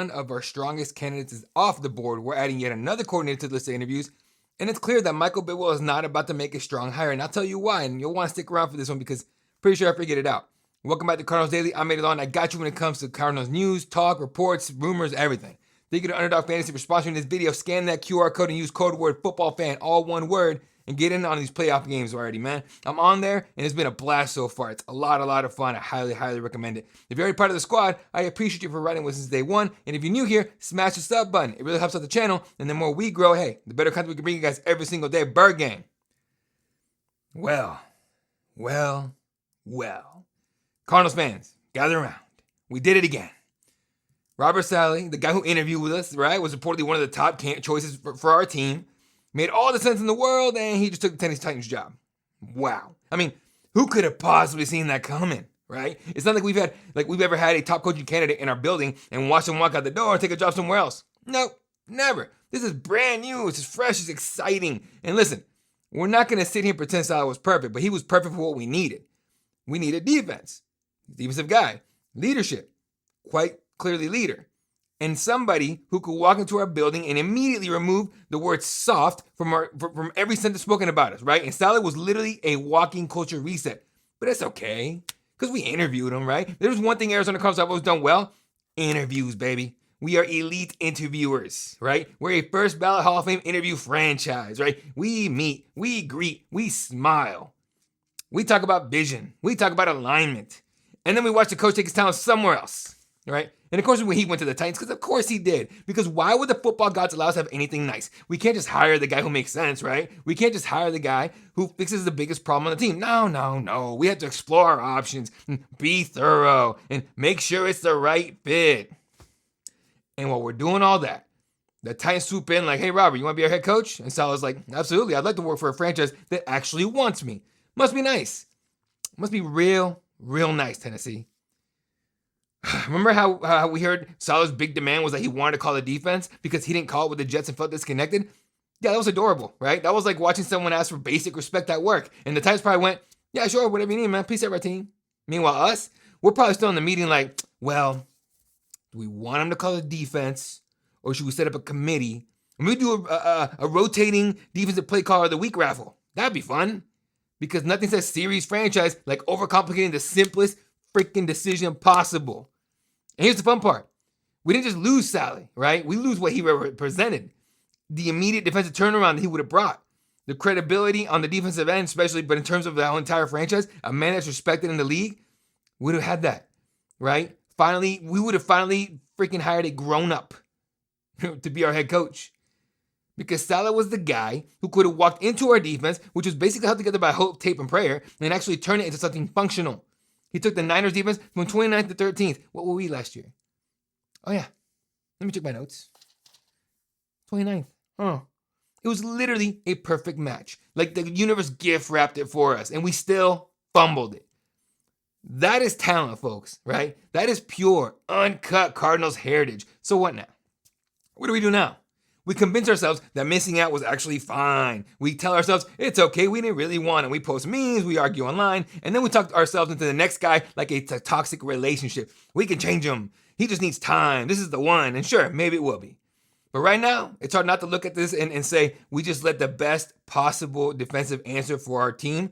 one of our strongest candidates is off the board, we're adding yet another coordinator to the list of interviews. And it's clear that Michael Bidwill is not about to make a strong hire. And I'll tell you why. And you'll want to stick around for this one because pretty sure I figured it out. Welcome back to Cardinals Daily. I'm Eddie Cuevas. I got you when it comes to Cardinals news, talk, reports, rumors, everything. Thank you to Underdog Fantasy for sponsoring this video. Scan that QR code and use code word football fan, all one word, and get in on these playoff games already, man. I'm on there, and it's been a blast so far. It's a lot of fun. I highly recommend it. If you're already part of the squad, I appreciate you for riding with us since day one. And if you're new here, smash the sub button. It really helps out the channel. And the more we grow, hey, the better content we can bring you guys every single day. Bird Gang. Well. Cardinals fans, gather around. We did it again. Robert Saleh, the guy who interviewed with us, right, was reportedly one of the top choices for our team. Made all the sense in the world, and he just took the Tennessee Titans job. Wow. I mean, who could have possibly seen that coming, right? It's not like we've ever had a top coaching candidate in our building and watched him walk out the door and take a job somewhere else. Nope, never. This is brand new. It's fresh. It's exciting. And listen, we're not going to sit here and pretend Saleh was perfect, but he was perfect for what we needed. We needed defense, defensive guy, leadership, quite clearly leader. And somebody who could walk into our building and immediately remove the word soft from every sentence spoken about us, right? And Saleh was literally a walking culture reset. But that's okay, because we interviewed him, right? There's one thing Arizona Cardinals have always done well: interviews, baby. We are elite interviewers, right? We're a first ballot Hall of Fame interview franchise, right? We meet, we greet, we smile. We talk about vision. We talk about alignment. And then we watch the coach take his talent somewhere else, right? And of course, when he went to the Titans, because of course he did. Because why would the football gods allow us to have anything nice? We can't just hire the guy who makes sense, right? We can't just hire the guy who fixes the biggest problem on the team. No. We have to explore our options and be thorough and make sure it's the right fit. And while we're doing all that, the Titans swoop in like, hey, Robert, you want to be our head coach? And Saleh's like, absolutely. I'd like to work for a franchise that actually wants me. Must be nice. Must be real nice, Tennessee. Remember how we heard Saleh's big demand was that he wanted to call the defense because he didn't call it with the Jets and felt disconnected? Yeah, that was adorable, right? That was like watching someone ask for basic respect at work. And the Titans probably went, yeah, sure, whatever you need, man. Please serve our team. Meanwhile, us, we're probably still in the meeting like, well, do we want him to call the defense, or should we set up a committee and we do a rotating defensive play caller of the week raffle? That'd be fun, because nothing says series franchise like overcomplicating the simplest freaking decision possible. And here's the fun part. We didn't just lose Saleh, right? We lose what he represented. The immediate defensive turnaround that he would have brought. The credibility on the defensive end, especially, but in terms of the whole entire franchise, a man that's respected in the league, would have had that, right? We would have finally freaking hired a grown-up to be our head coach. Because Saleh was the guy who could have walked into our defense, which was basically held together by hope, tape, and prayer, and actually turn it into something functional. He took the Niners defense from 29th to 13th. What were we last year? Oh, yeah. Let me check my notes. 29th. Oh. It was literally a perfect match. Like the universe gift wrapped it for us, and we still fumbled it. That is talent, folks, right? That is pure, uncut Cardinals heritage. So what now? What do we do now? We convince ourselves that missing out was actually fine. We tell ourselves, it's okay, we didn't really want it. We post memes, we argue online, and then we talk ourselves into the next guy like a toxic relationship. We can change him. He just needs time. This is the one. And sure, maybe it will be. But right now, it's hard not to look at this and say, we just let the best possible defensive answer for our team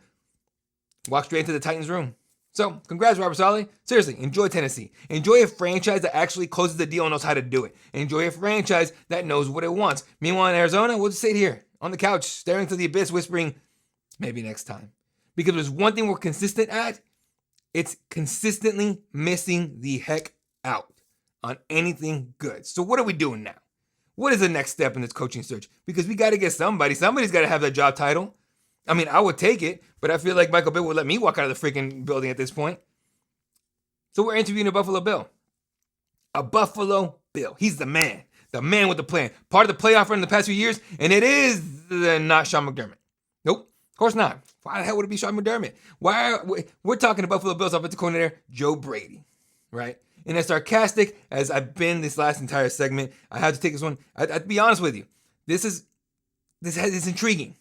walk straight into the Titans room. So, congrats, Robert Saleh. Seriously, enjoy Tennessee. Enjoy a franchise that actually closes the deal and knows how to do it. Enjoy a franchise that knows what it wants. Meanwhile, in Arizona, we'll just sit here on the couch, staring to the abyss, whispering, maybe next time. Because there's one thing we're consistent at, it's consistently missing the heck out on anything good. So what are we doing now? What is the next step in this coaching search? Because we got to get somebody. Somebody's got to have that job title. I mean, I would take it, but I feel like Michael Bidwill would let me walk out of the freaking building at this point. So we're interviewing a Buffalo Bill. A Buffalo Bill. He's the man with the plan. Part of the playoff run in the past few years, and it is not Sean McDermott. Nope, of course not. Why the hell would it be Sean McDermott? We're talking to Buffalo Bills offensive coordinator Joe Brady, right? And as sarcastic as I've been this last entire segment, I have to take this one. I'd be honest with you. This is intriguing.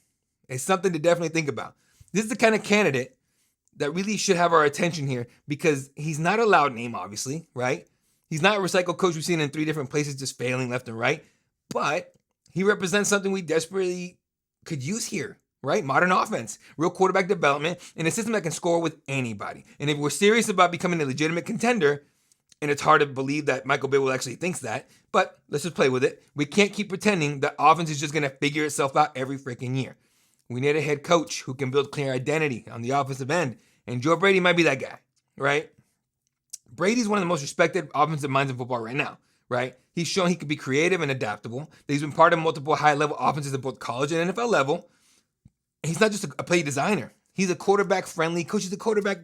It's something to definitely think about. This is the kind of candidate that really should have our attention here because he's not a loud name, obviously, right? He's not a recycled coach we've seen in 3 different places just failing left and right, but he represents something we desperately could use here, right? Modern offense, real quarterback development, and a system that can score with anybody. And if we're serious about becoming a legitimate contender, and it's hard to believe that Michael Bidwill actually thinks that, but let's just play with it. We can't keep pretending that offense is just going to figure itself out every freaking year. We need a head coach who can build clear identity on the offensive end, and Joe Brady might be that guy, right? Brady's one of the most respected offensive minds in football right now, right? He's shown he can be creative and adaptable. That he's been part of multiple high-level offenses at both college and NFL level. And he's not just a play designer. He's a quarterback-friendly coach. He's a quarterback,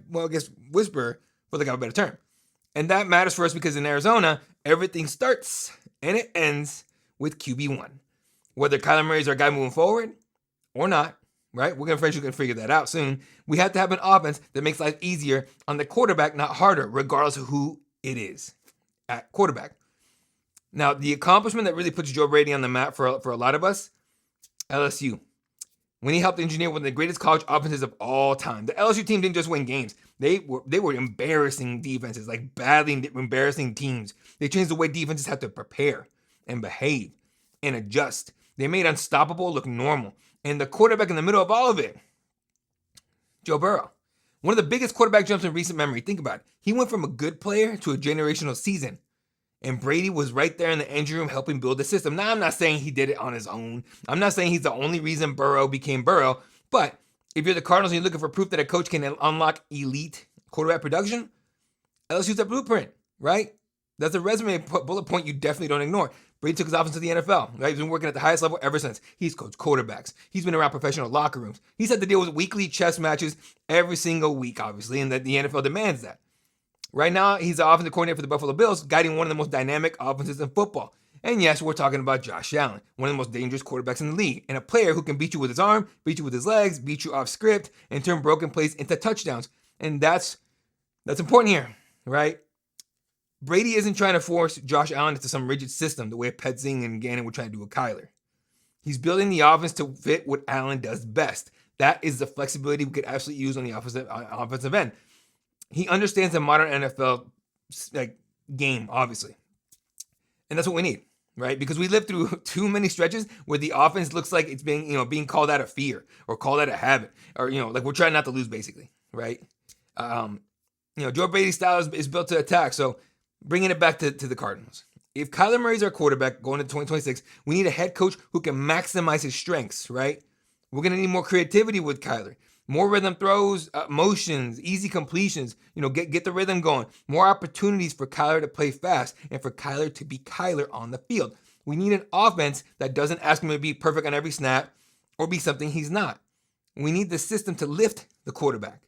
whisperer, for lack of a better term. And that matters for us because in Arizona, everything starts and it ends with QB1. Whether Kyler Murray's our guy moving forward or not, right? We're going to figure that out soon. We have to have an offense that makes life easier on the quarterback, not harder, regardless of who it is at quarterback. Now, the accomplishment that really puts Joe Brady on the map for a lot of us, LSU. When he helped engineer one of the greatest college offenses of all time. The LSU team didn't just win games. They were embarrassing defenses, like badly embarrassing teams. They changed the way defenses have to prepare and behave and adjust. They made unstoppable look normal. And the quarterback in the middle of all of it, Joe Burrow. One of the biggest quarterback jumps in recent memory. Think about it. He went from a good player to a generational season. And Brady was right there in the engine room helping build the system. Now, I'm not saying he did it on his own. I'm not saying he's the only reason Burrow became Burrow. But if you're the Cardinals and you're looking for proof that a coach can unlock elite quarterback production, LSU's that blueprint, right? That's a resume bullet point you definitely don't ignore. Brady took his offense to the NFL, right? He's been working at the highest level ever since. He's coached quarterbacks. He's been around professional locker rooms. He's had to deal with weekly chess matches every single week, obviously, and that the NFL demands that. Right now, he's the offensive coordinator for the Buffalo Bills, guiding one of the most dynamic offenses in football. And yes, we're talking about Josh Allen, one of the most dangerous quarterbacks in the league, and a player who can beat you with his arm, beat you with his legs, beat you off script, and turn broken plays into touchdowns. And that's important here, right? Brady isn't trying to force Josh Allen into some rigid system the way Petzing and Gannon were trying to do with Kyler. He's building the offense to fit what Allen does best. That is the flexibility we could absolutely use on the offensive end. He understands the modern NFL game, obviously. And that's what we need, right? Because we lived through too many stretches where the offense looks like it's being called out of fear or called out of habit or, like we're trying not to lose, basically, right? Joe Brady's style is built to attack. So bringing it back to the Cardinals. If Kyler Murray's our quarterback going into 2026, we need a head coach who can maximize his strengths, right? We're going to need more creativity with Kyler. More rhythm throws, motions, easy completions, get the rhythm going. More opportunities for Kyler to play fast and for Kyler to be Kyler on the field. We need an offense that doesn't ask him to be perfect on every snap or be something he's not. We need the system to lift the quarterback.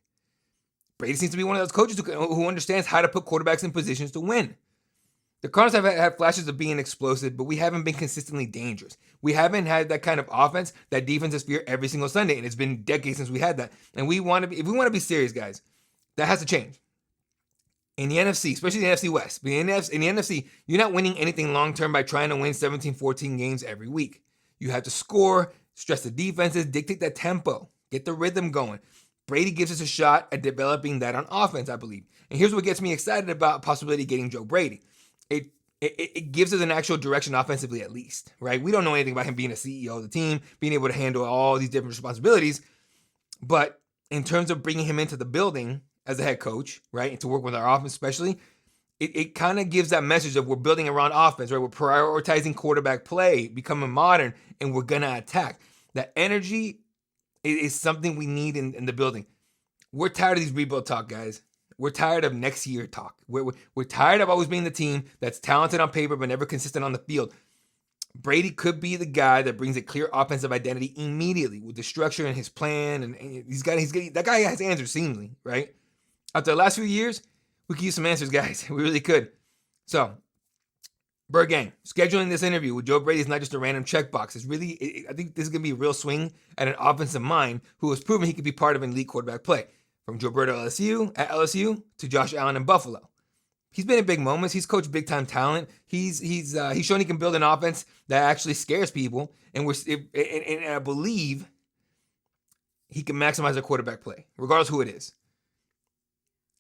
Brady seems to be one of those coaches who understands how to put quarterbacks in positions to win. The Cardinals have had flashes of being explosive, but we haven't been consistently dangerous. We haven't had that kind of offense that defenses fear every single Sunday, and it's been decades since we had that. And if we want to be serious, guys, that has to change. In the NFC, especially the NFC West, but in the NFC, you're not winning anything long-term by trying to win 17, 14 games every week. You have to score, stress the defenses, dictate that tempo, get the rhythm going. Brady gives us a shot at developing that on offense, I believe. And here's what gets me excited about possibility of getting Joe Brady. It gives us an actual direction offensively, at least, right? We don't know anything about him being a CEO of the team, being able to handle all these different responsibilities. But in terms of bringing him into the building as a head coach, right, and to work with our offense especially, it kind of gives that message of we're building around offense, right? We're prioritizing quarterback play, becoming modern, and we're going to attack. That energy is something we need in the building. We're tired of these rebuild talk, guys. We're tired of next year talk. We're tired of always being the team that's talented on paper but never consistent on the field. Brady could be the guy that brings a clear offensive identity immediately with the structure and his plan. And that guy has answers seemingly, right? After the last few years, we could use some answers, guys. We really could. So, Bird Gang, scheduling this interview with Joe Brady is not just a random checkbox. I think this is going to be a real swing at an offensive mind who has proven he could be part of an elite quarterback play. From Joe Burrow at LSU to Josh Allen in Buffalo. He's been in big moments. He's coached big time talent. He's shown he can build an offense that actually scares people. And I believe he can maximize a quarterback play, regardless of who it is.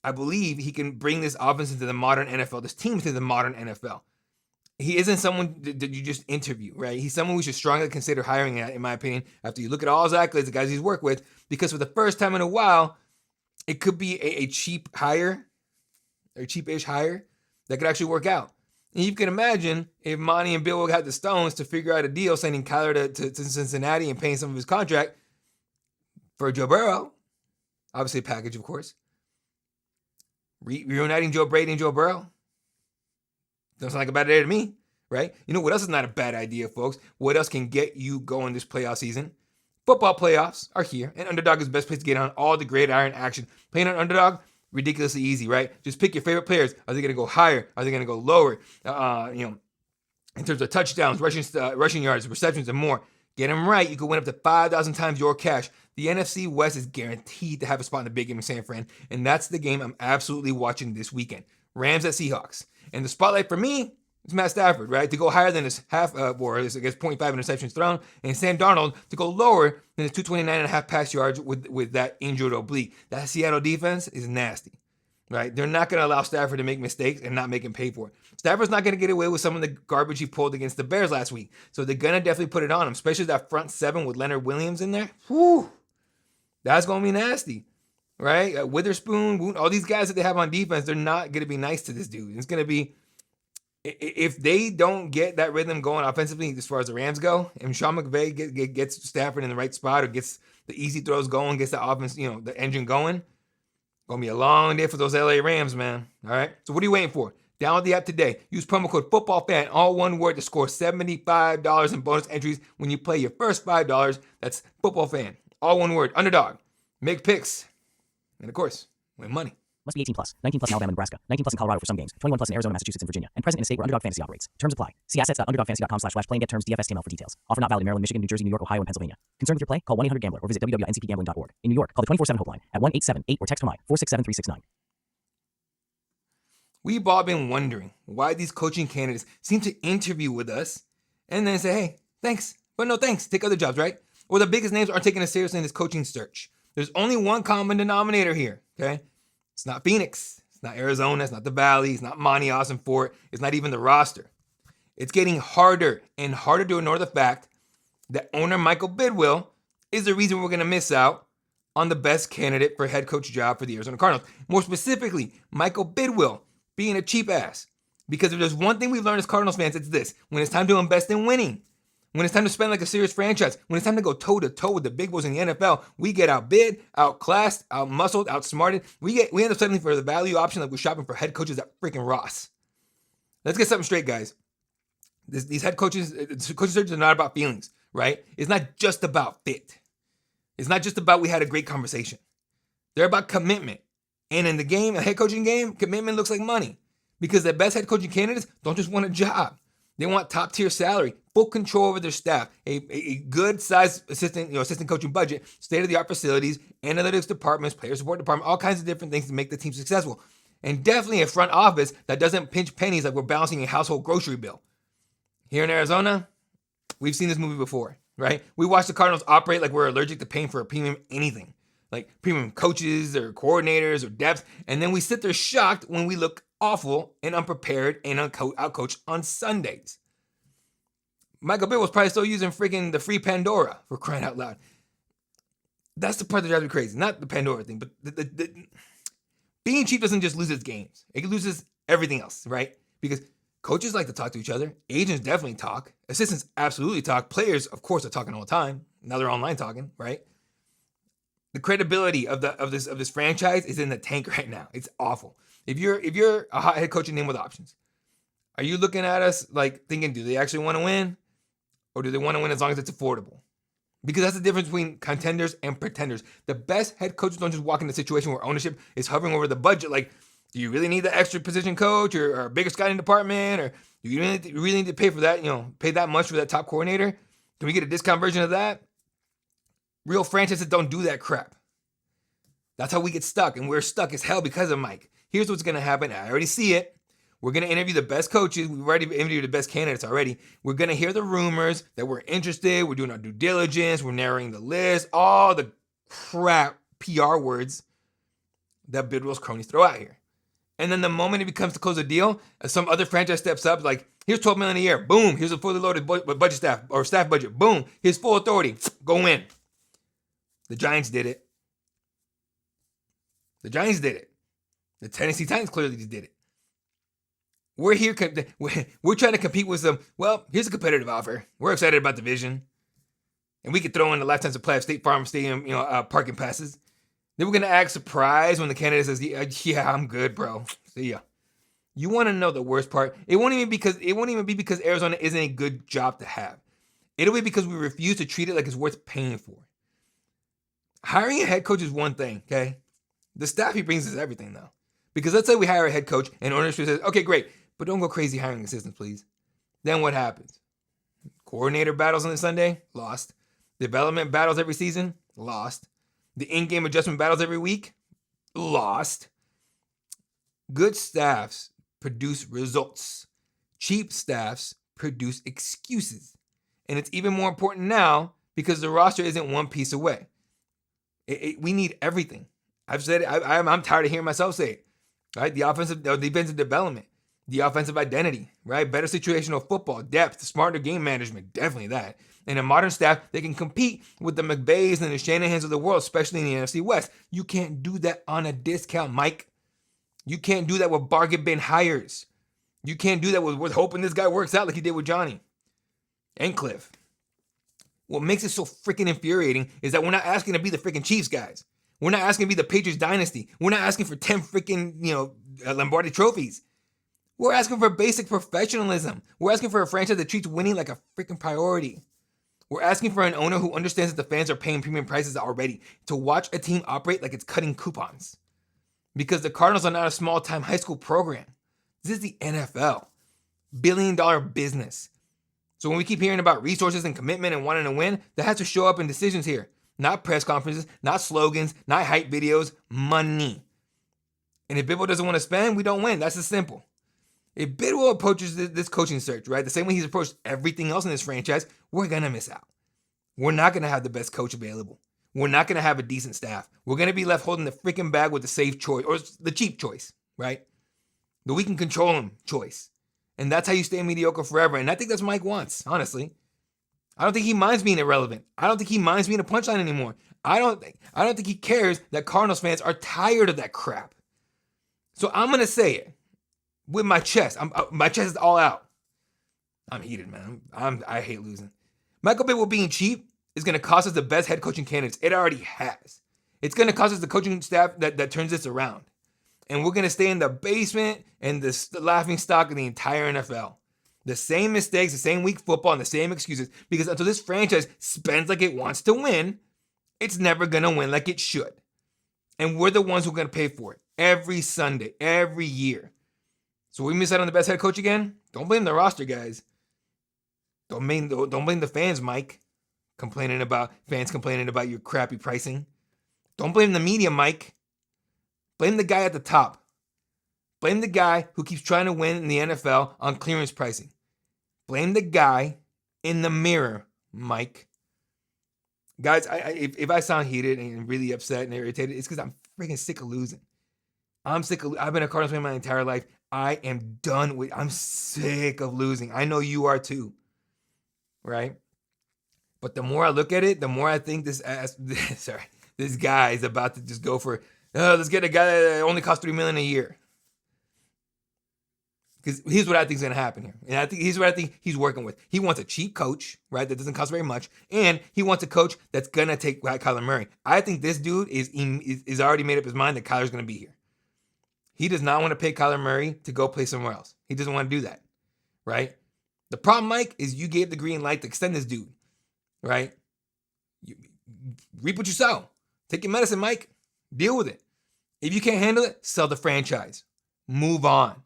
I believe he can bring this offense into the modern NFL, this team into the modern NFL. He isn't someone that you just interview, right? He's someone we should strongly consider hiring at, in my opinion, after you look at all his accolades, the guys he's worked with, because for the first time in a while, it could be a cheap hire, or cheap-ish hire, that could actually work out. And you can imagine if Monty and Bidwill had the stones to figure out a deal, sending Kyler to Cincinnati and paying some of his contract for Joe Burrow, obviously a package, of course. Reuniting Joe Brady and Joe Burrow. Doesn't sound like a bad idea to me, right? You know what else is not a bad idea, folks? What else can get you going this playoff season? Football playoffs are here, and Underdog is the best place to get on all the gridiron action. Playing on Underdog, ridiculously easy, right? Just pick your favorite players. Are they going to go higher? Are they going to go lower? In terms of touchdowns, rushing yards, receptions, and more. Get them right. You can win up to 5,000 times your cash. The NFC West is guaranteed to have a spot in the big game in San Fran, and that's the game I'm absolutely watching this weekend. Rams at Seahawks. And the spotlight for me is Matt Stafford, right? To go higher than his or his 0.5 interceptions thrown, and Sam Darnold to go lower than his 229.5 pass yards with that injured oblique. That Seattle defense is nasty, right? They're not going to allow Stafford to make mistakes and not make him pay for it. Stafford's not going to get away with some of the garbage he pulled against the Bears last week. So they're going to definitely put it on him, especially that front seven with Leonard Williams in there. Whew, that's going to be nasty. Right? Witherspoon, all these guys that they have on defense, they're not going to be nice to this dude. It's going to be, if they don't get that rhythm going offensively as far as the Rams go, and Sean McVay gets Stafford in the right spot or gets the easy throws going, gets the offense, the engine going, going to be a long day for those LA Rams, man. All right? So what are you waiting for? Download the app today. Use promo code FOOTBALLFAN, all one word, to score $75 in bonus entries when you play your first $5. That's FOOTBALLFAN, all one word. Underdog. Make picks. And of course, win money. Must be 18 plus. 19 plus in Alabama, Nebraska. 19 plus in Colorado for some games. 21 plus in Arizona, Massachusetts, and Virginia. And present in a state where Underdog Fantasy operates. Terms apply. See assets.underdogfantasy.com/play and get terms DFSTML for details. Offer not valid in Maryland, Michigan, New Jersey, New York, Ohio, and Pennsylvania. Concerned with your play? Call 1-800-GAMBLER or visit www.ncpgambling.org. In New York, call the 24/7 helpline at 1-878 or text HOMI 467-369. We've all been wondering why these coaching candidates seem to interview with us and then say, hey, thanks, but no thanks. Take other jobs, right? Or the biggest names aren't taking us seriously in this coaching search. There's only one common denominator here, okay? It's not Phoenix. It's not Arizona. It's not the Valley. It's not Monty Fort. It's not even the roster. It's getting harder and harder to ignore the fact that owner Michael Bidwill is the reason we're going to miss out on the best candidate for head coach job for the Arizona Cardinals. More specifically, Michael Bidwill being a cheap ass. Because if there's one thing we've learned as Cardinals fans, it's this. When it's time to invest in winning, when it's time to spend like a serious franchise, when it's time to go toe-to-toe with the big boys in the NFL, we get outbid, outclassed, outmuscled, outsmarted. We end up settling for the value option like we're shopping for head coaches at freaking Ross. Let's get something straight, guys. These head coaches, coaching searches are not about feelings, right? It's not just about fit. It's not just about we had a great conversation. They're about commitment. And in the game, a head coaching game, commitment looks like money. Because the best head coaching candidates don't just want a job. They want top-tier salary, full control over their staff, a good-sized assistant coaching budget, state-of-the-art facilities, analytics departments, player support department, all kinds of different things to make the team successful. And definitely a front office that doesn't pinch pennies like we're balancing a household grocery bill. Here in Arizona, we've seen this movie before, right? We watch the Cardinals operate like we're allergic to paying for a premium anything, like premium coaches or coordinators or depth, and then we sit there shocked when we look awful and unprepared and outcoached on Sundays. Michael Bill was probably still using freaking the free Pandora, for crying out loud. That's the part that drives me crazy. Not the Pandora thing, but being cheap doesn't just lose its games. It loses everything else, right? Because coaches like to talk to each other. Agents definitely talk. Assistants absolutely talk. Players, of course, are talking all the time. Now they're online talking, right? The credibility of this franchise is in the tank right now. It's awful. If you're a hot head coaching name with options, are you looking at us like thinking, do they actually want to win? Or do they want to win as long as it's affordable? Because that's the difference between contenders and pretenders. The best head coaches don't just walk in a situation where ownership is hovering over the budget. Like, do you really need the extra position coach or a bigger scouting department? Or do you really need to pay for that, pay that much for that top coordinator? Can we get a discount version of that? Real franchises don't do that crap. That's how we get stuck, and we're stuck as hell because of Mike. Here's what's going to happen. I already see it. We're going to interview the best coaches. We've already interviewed the best candidates already. We're going to hear the rumors that we're interested. We're doing our due diligence. We're narrowing the list. All the crap PR words that Bidwill's cronies throw out here. And then the moment it becomes to close a deal, some other franchise steps up, like, here's $12 million a year. Boom, here's a fully loaded budget staff or staff budget. Boom, here's full authority. Go in. The Giants did it. The Giants did it. The Tennessee Titans clearly just did it. We're here. We're trying to compete with some. Well, here's a competitive offer. We're excited about the vision, and we could throw in the lifetime supply of State Farm Stadium, parking passes. Then we're gonna act surprised when the candidate says, "Yeah, I'm good, bro. See ya." You want to know the worst part? It won't even be because Arizona isn't a good job to have. It'll be because we refuse to treat it like it's worth paying for. Hiring a head coach is one thing, okay? The staff he brings is everything, though. Because let's say we hire a head coach and ownership says, okay, great, but don't go crazy hiring assistants, please. Then what happens? Coordinator battles on the Sunday? Lost. Development battles every season? Lost. The in-game adjustment battles every week? Lost. Good staffs produce results. Cheap staffs produce excuses. And it's even more important now because the roster isn't one piece away. We need everything. I've said it. I'm tired of hearing myself say it. Right? The defensive development, the offensive identity, right? Better situational football, depth, smarter game management, definitely that. And a modern staff that can compete with the McVays and the Shanahans of the world, especially in the NFC West. You can't do that on a discount, Mike. You can't do that with bargain bin hires. You can't do that with hoping this guy works out like he did with Johnny and Cliff. What makes it so freaking infuriating is that we're not asking to be the freaking Chiefs guys. We're not asking to be the Patriots dynasty. We're not asking for 10 freaking, Lombardi trophies. We're asking for basic professionalism. We're asking for a franchise that treats winning like a freaking priority. We're asking for an owner who understands that the fans are paying premium prices already to watch a team operate like it's cutting coupons. Because the Cardinals are not a small-time high school program. This is the NFL. Billion-dollar business. So when we keep hearing about resources and commitment and wanting to win, that has to show up in decisions here. Not press conferences, not slogans, not hype videos, money. And if Bidwill doesn't want to spend, we don't win. That's as simple. If Bidwill approaches this coaching search, right, the same way he's approached everything else in this franchise, we're going to miss out. We're not going to have the best coach available. We're not going to have a decent staff. We're going to be left holding the freaking bag with the safe choice, or the cheap choice, right? The we can control him choice. And that's how you stay mediocre forever. And I think that's what Mike wants, honestly. I don't think he minds being irrelevant. I don't think he minds being a punchline anymore. I don't think he cares that Cardinals fans are tired of that crap. So I'm going to say it with my chest. My chest is all out. I'm heated, man. I hate losing. Michael Bidwill being cheap is going to cost us the best head coaching candidates. It already has. It's going to cost us the coaching staff that turns this around. And we're going to stay in the basement and the laughing stock of the entire NFL. The same mistakes, the same weak football, and the same excuses. Because until this franchise spends like it wants to win, it's never going to win like it should. And we're the ones who are going to pay for it every Sunday, every year. So we miss out on the best head coach again? Don't blame the roster, guys. Don't blame the fans, Mike. Fans complaining about your crappy pricing. Don't blame the media, Mike. Blame the guy at the top. Blame the guy who keeps trying to win in the NFL on clearance pricing. Blame the guy in the mirror, Mike. Guys, if I sound heated and really upset and irritated, it's because I'm freaking sick of losing. I've been a Cardinals fan my entire life. I'm sick of losing. I know you are too, right? But the more I look at it, the more I think this guy is about to just go for, let's get a guy that only costs $3 million a year. Because here's what I think is going to happen here. And here's what I think he's working with. He wants a cheap coach, right, that doesn't cost very much. And he wants a coach that's going to take Kyler Murray. I think this dude is already made up his mind that Kyler's going to be here. He does not want to pay Kyler Murray to go play somewhere else. He doesn't want to do that, right? The problem, Mike, is you gave the green light to extend this dude, right? You reap what you sow. Take your medicine, Mike. Deal with it. If you can't handle it, sell the franchise. Move on.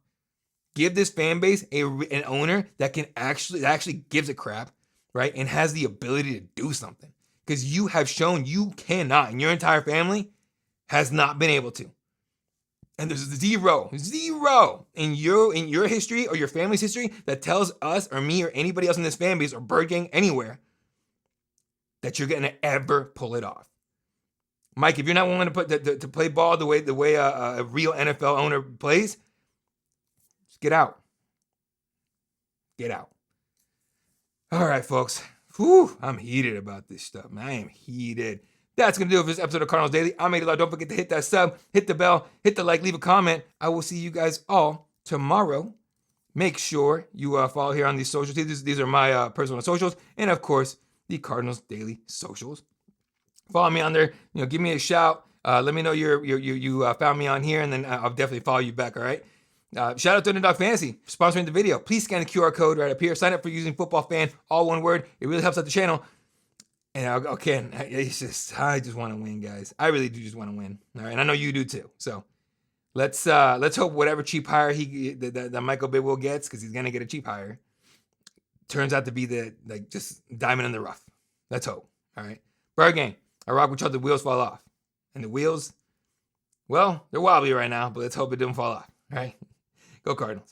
Give this fan base an owner that actually gives a crap, right? And has the ability to do something. Because you have shown you cannot, and your entire family has not been able to. And there's zero in your history or your family's history that tells us or me or anybody else in this fan base or Bird Gang anywhere that you're going to ever pull it off. Mike, if you're not willing to play ball the way a real NFL owner plays, just get out. Get out. All right, folks. Whew, I'm heated about this stuff, man. I am heated. That's going to do it for this episode of Cardinals Daily. I'm Eddie Cuevas. Don't forget to hit that sub, hit the bell, hit the like, leave a comment. I will see you guys all tomorrow. Make sure you follow here on these socials. These are my personal socials, and of course, the Cardinals Daily socials. Follow me on there. Give me a shout. Let me know you found me on here, and then I'll definitely follow you back. All right. Shout out to Underdog Fantasy sponsoring the video. Please scan the QR code right up here. Sign up for using Football Fan, all one word. It really helps out the channel. And I just want to win, guys. I really do just want to win. All right, and I know you do too. So let's hope whatever cheap hire that Michael Bidwill gets, because he's gonna get a cheap hire, turns out to be just diamond in the rough. Let's hope. All right, Bird Gang. I rock with y'all. The wheels fall off, and the wheels, well, they're wobbly right now, but let's hope it don't fall off. All right, go Cardinals.